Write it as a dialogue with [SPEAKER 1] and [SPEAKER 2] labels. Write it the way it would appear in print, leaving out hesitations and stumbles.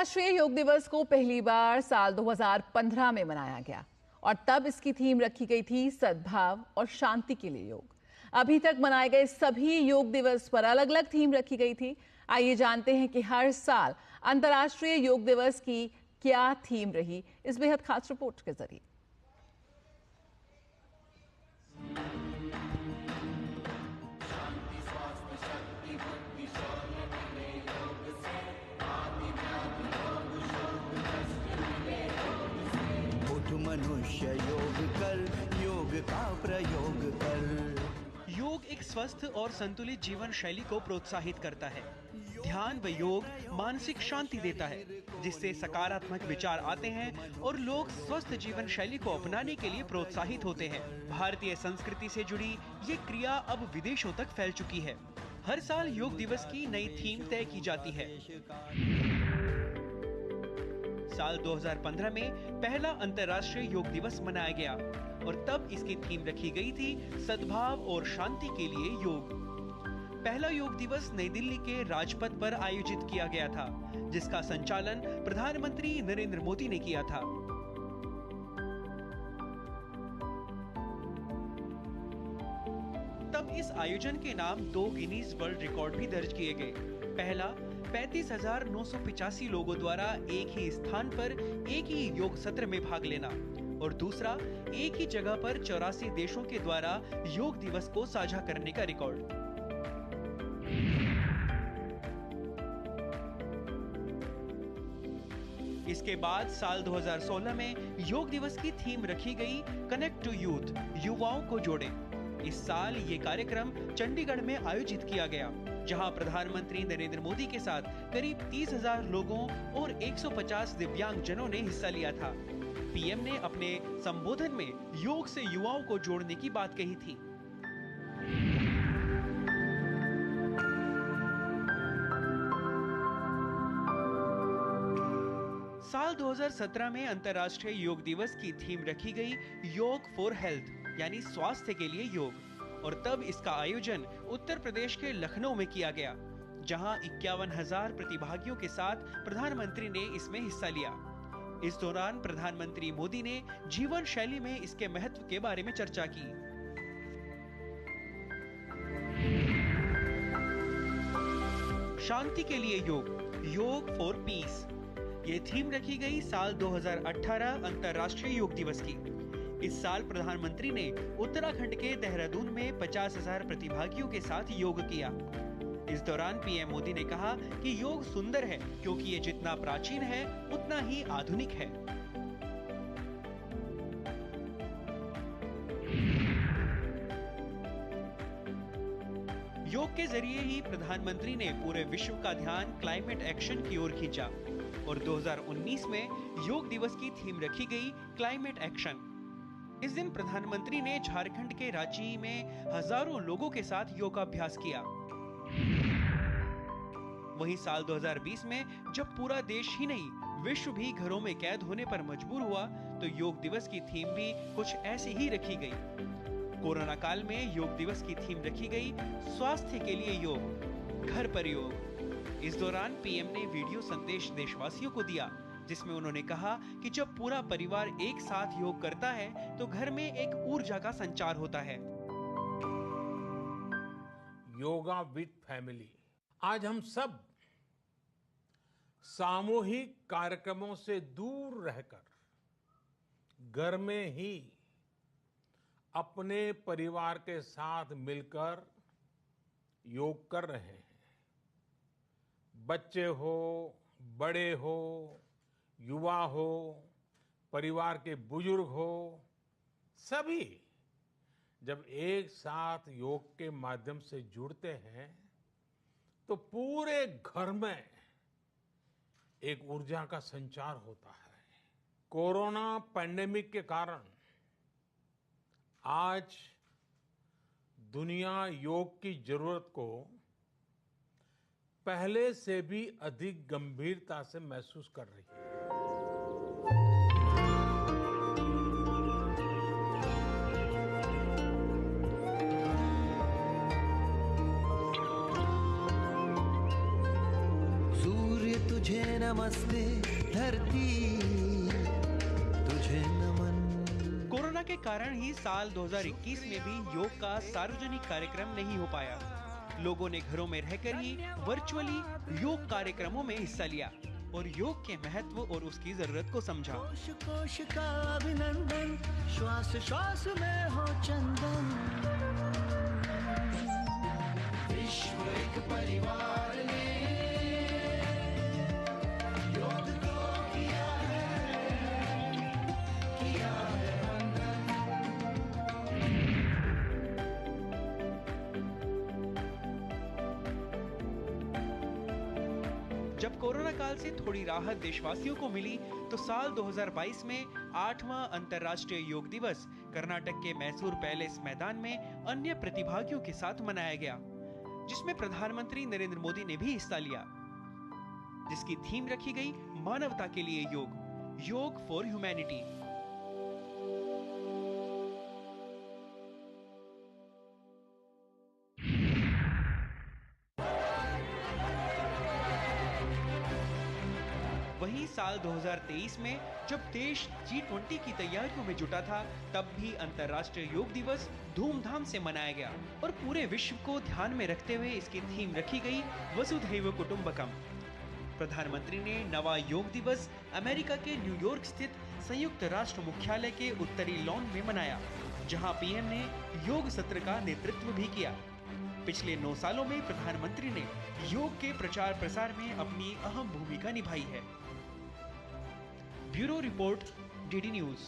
[SPEAKER 1] अंतर्राष्ट्रीय योग दिवस को पहली बार साल 2015 में मनाया गया और तब इसकी थीम रखी गई थी सद्भाव और शांति के लिए योग। अभी तक मनाए गए सभी योग दिवस पर अलग अलग थीम रखी गई थी। आइए जानते हैं कि हर साल अंतर्राष्ट्रीय योग दिवस की क्या थीम रही इस बेहद खास रिपोर्ट के जरिए।
[SPEAKER 2] मनुष्य योग कर, योग का प्रयोग कर।
[SPEAKER 3] योग एक स्वस्थ और संतुलित जीवन शैली को प्रोत्साहित करता है। ध्यान व योग मानसिक शांति देता है, जिससे सकारात्मक विचार आते हैं और लोग स्वस्थ जीवन शैली को अपनाने के लिए प्रोत्साहित होते हैं। भारतीय संस्कृति से जुड़ी ये क्रिया अब विदेशों तक फैल चुकी है। हर साल योग दिवस की नई थीम तय की जाती है। साल 2015 में पहला अंतर्राष्ट्रीय योग दिवस मनाया गया और तब इसकी थीम रखी गई थी सद्भाव और शांति के लिए योग। पहला योग दिवस नई दिल्ली के राजपथ पर आयोजित किया गया था, जिसका संचालन प्रधानमंत्री नरेंद्र मोदी ने किया था। तब इस आयोजन के नाम 2 गिनीज वर्ल्ड रिकॉर्ड भी दर्ज किए गए। पहला 35,985 लोगों द्वारा एक ही स्थान पर एक ही योग सत्र में भाग लेना और दूसरा एक ही जगह पर 84 देशों के द्वारा योग दिवस को साझा करने का रिकॉर्ड। इसके बाद साल 2016 में योग दिवस की थीम रखी गई कनेक्ट टू यूथ, युवाओं को जोड़े। इस साल ये कार्यक्रम चंडीगढ़ में आयोजित किया गया, जहां प्रधानमंत्री नरेंद्र मोदी के साथ करीब 30,000 लोगों और 150 दिव्यांगजनों ने हिस्सा लिया था। पीएम ने अपने संबोधन में योग से युवाओं को जोड़ने की बात कही थी। साल 2017 में अंतर्राष्ट्रीय योग दिवस की थीम रखी गई योग फॉर हेल्थ, यानी स्वास्थ्य के लिए योग, और तब इसका आयोजन उत्तर प्रदेश के लखनऊ में किया गया, जहां 51,000 प्रतिभागियों के साथ प्रधानमंत्री ने इसमें हिस्सा लिया। इस दौरान प्रधानमंत्री मोदी ने जीवन शैली में इसके महत्व के बारे में चर्चा की। शांति के लिए योग, योग फॉर पीस, ये थीम रखी गई साल 2018 अंतर्राष्ट्रीय योग दिवस की। इस साल प्रधानमंत्री ने उत्तराखंड के देहरादून में 50,000 प्रतिभागियों के साथ योग किया। इस दौरान पीएम मोदी ने कहा कि योग सुंदर है क्योंकि ये जितना प्राचीन है उतना ही आधुनिक है। योग के जरिए ही प्रधानमंत्री ने पूरे विश्व का ध्यान क्लाइमेट एक्शन की ओर खींचा और 2019 में योग दिवस की थीम रखी गई क्लाइमेट एक्शन। इस दिन प्रधानमंत्री ने झारखंड के रांची में हजारों लोगों के साथ योगाभ्यास किया। वहीं साल 2020 में जब पूरा देश ही नहीं विश्व भी घरों में कैद होने पर मजबूर हुआ, तो योग दिवस की थीम भी कुछ ऐसी ही रखी गई। कोरोना काल में योग दिवस की थीम रखी गई स्वास्थ्य के लिए योग, घर पर योग। इस दौरान पीएम ने वीडियो संदेश देशवासियों को दिया, जिसमें उन्होंने कहा कि जब पूरा परिवार एक साथ योग करता है तो घर में एक ऊर्जा का संचार होता है।
[SPEAKER 4] Yoga with family. आज हम सब सामूहिक कार्यक्रमों से दूर रहकर घर में ही अपने परिवार के साथ मिलकर योग कर रहे हैं। बच्चे हो, बड़े हो, युवा हो, परिवार के बुजुर्ग हो, सभी जब एक साथ योग के माध्यम से जुड़ते हैं तो पूरे घर में एक ऊर्जा का संचार होता है। कोरोना पैंडेमिक के कारण आज दुनिया योग की जरूरत को पहले से भी अधिक गंभीरता से महसूस कर रही है।
[SPEAKER 2] सूर्य तुझे नमस्ते धरती तुझे नमन।
[SPEAKER 3] कोरोना के कारण ही साल 2021 में भी योग का सार्वजनिक कार्यक्रम नहीं हो पाया। लोगों ने घरों में रहकर ही वर्चुअली योग कार्यक्रमों में हिस्सा लिया और योग के महत्व और उसकी जरूरत को समझा।
[SPEAKER 2] कोश कोश का अभिनंदन, श्वास श्वास में हो चंदन। विश्व एक परिवार ने योग को किया है वंदन।
[SPEAKER 3] जब कोरोना काल से थोड़ी राहत देशवासियों को मिली तो साल 2022 में 8वां अंतर्राष्ट्रीय योग दिवस कर्नाटक के मैसूर पैलेस मैदान में अन्य प्रतिभागियों के साथ मनाया गया, जिसमें प्रधानमंत्री नरेंद्र मोदी ने भी हिस्सा लिया, जिसकी थीम रखी गई मानवता के लिए योग फॉर ह्यूमैनिटी। वहीं साल 2023 में जब देश G20 की तैयारियों में जुटा था, तब भी अंतर्राष्ट्रीय योग दिवस धूमधाम से मनाया गया और पूरे विश्व को ध्यान में रखते हुए इसकी थीम रखी गई वसुधैव कुटुंबकम। प्रधानमंत्री ने नवा योग दिवस अमेरिका के न्यूयॉर्क स्थित संयुक्त राष्ट्र मुख्यालय के उत्तरी लॉन में मनाया, जहां पीएम ने योग सत्र का नेतृत्व भी किया। पिछले 9 सालों में प्रधानमंत्री ने योग के प्रचार प्रसार में अपनी अहम भूमिका निभाई है। Bureau report, DD news.